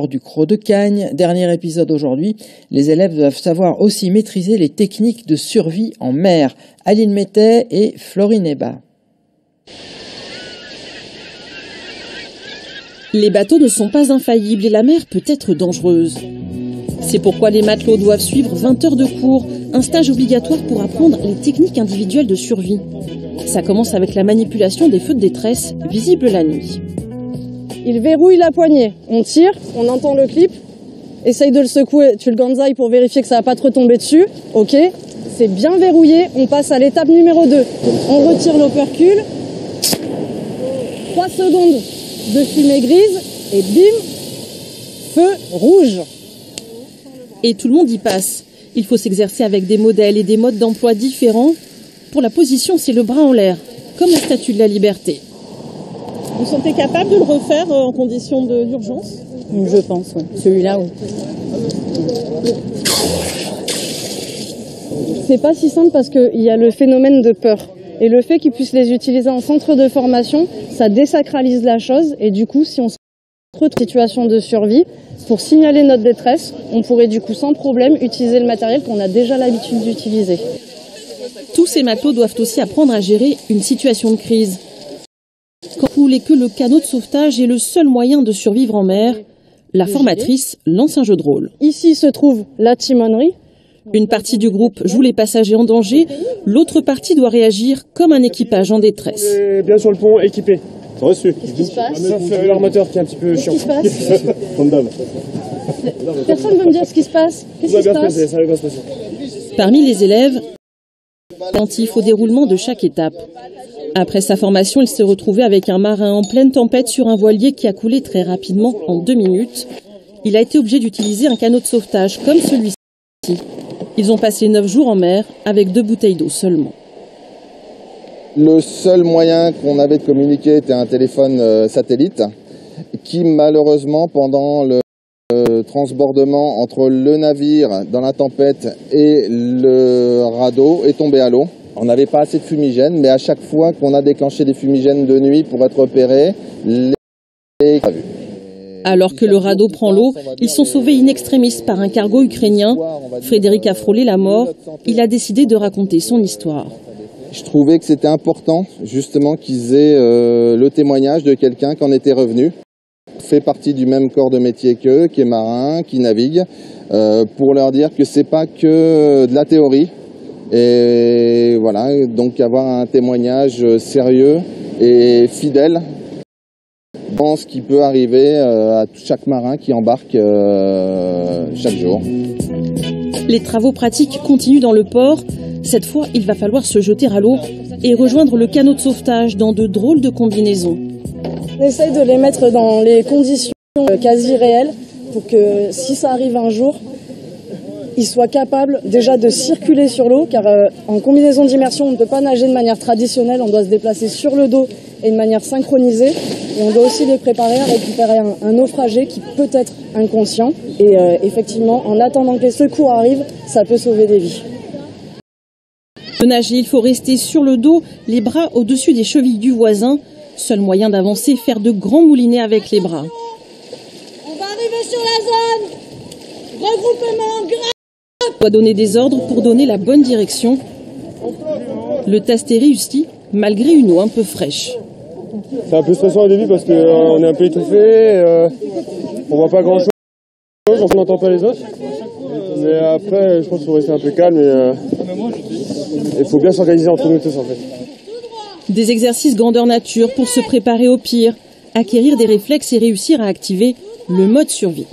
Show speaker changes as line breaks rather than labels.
du Cros de Cagnes. Dernier épisode aujourd'hui, les élèves doivent savoir aussi maîtriser les techniques de survie en mer. Aline Mettet et Florine Eba.
Les bateaux ne sont pas infaillibles et la mer peut être dangereuse. C'est pourquoi les matelots doivent suivre 20 heures de cours, un stage obligatoire pour apprendre les techniques individuelles de survie. Ça commence avec la manipulation des feux de détresse, visibles la nuit.
Il verrouille la poignée, on tire, on entend le clip, essaye de le secouer, tu le gansailles pour vérifier que ça va pas te retomber dessus, ok, c'est bien verrouillé, on passe à l'étape numéro 2. On retire l'opercule, 3 secondes de fumée grise et bim, feu rouge.
Et tout le monde y passe. Il faut s'exercer avec des modèles et des modes d'emploi différents. Pour la position, c'est le bras en l'air, comme la Statue de la Liberté.
Vous sentez capable de le refaire en conditions d'urgence ?
Je pense, oui. Celui-là, oui. C'est pas si simple parce qu'il y a le phénomène de peur. Et le fait qu'ils puissent les utiliser en centre de formation, ça désacralise la chose. Et du coup, si on se retrouve en situation de survie, pour signaler notre détresse, on pourrait du coup sans problème utiliser le matériel qu'on a déjà l'habitude d'utiliser.
Tous ces matelots doivent aussi apprendre à gérer une situation de crise. Quand coule et que le canot de sauvetage est le seul moyen de survivre en mer, la formatrice lance un jeu de rôle.
Ici se trouve la timonerie.
Une partie du groupe joue les passagers en danger, l'autre partie doit réagir comme un équipage en détresse.
Bien sur le pont, équipé.
Reçu.
Qu'est-ce qui se passe ?
Sauf l'armateur qui est un petit peu chiant.
Qu'est-ce qui se passe ?
Comme d'hab.
Personne ne veut me dire ce qui se passe. Qu'est-ce qui se passe ?
Ça va bien se passer.
Parmi les élèves, attentifs au déroulement de chaque étape. Après sa formation, il s'est retrouvé avec un marin en pleine tempête sur un voilier qui a coulé très rapidement en 2 minutes. Il a été obligé d'utiliser un canot de sauvetage comme celui-ci. Ils ont passé 9 jours en mer avec 2 bouteilles d'eau seulement.
Le seul moyen qu'on avait de communiquer était un téléphone satellite qui malheureusement pendant le transbordement entre le navire dans la tempête et le radeau est tombé à l'eau. On n'avait pas assez de fumigène, mais à chaque fois qu'on a déclenché des fumigènes de nuit pour être repérés, les...
Alors que le radeau prend l'eau, ils sont sauvés in extremis par un cargo ukrainien. Frédéric a frôlé la mort. Il a décidé de raconter son histoire.
Je trouvais que c'était important justement qu'ils aient le témoignage de quelqu'un qui en était revenu. Fait partie du même corps de métier qu'eux, qui est marin, qui navigue, pour leur dire que c'est pas que de la théorie. Et voilà, donc avoir un témoignage sérieux et fidèle dans ce qui peut arriver à chaque marin qui embarque chaque jour.
Les travaux pratiques continuent dans le port. Cette fois, il va falloir se jeter à l'eau et rejoindre le canot de sauvetage dans de drôles de combinaisons.
On essaye de les mettre dans les conditions quasi réelles pour que si ça arrive un jour, ils soient capables déjà de circuler sur l'eau, car en combinaison d'immersion, on ne peut pas nager de manière traditionnelle, on doit se déplacer sur le dos et de manière synchronisée. Et on doit aussi les préparer à récupérer un naufragé qui peut être inconscient. Et effectivement, en attendant que les secours arrivent, ça peut sauver des vies.
Pour nager, il faut rester sur le dos, les bras au-dessus des chevilles du voisin. Seul moyen d'avancer, faire de grands moulinets avec les bras.
On va arriver sur la zone. Regroupement grave.
On doit donner des ordres pour donner la bonne direction. Le test est réussi, malgré une eau un peu fraîche.
C'est un peu stressant au début parce qu'on est un peu étouffé, on voit pas grand chose, on n'entend pas les autres. Mais après, je pense qu'il faut rester un peu calme et il faut bien s'organiser entre nous tous en fait.
Des exercices grandeur nature pour se préparer au pire, acquérir des réflexes et réussir à activer le mode survie.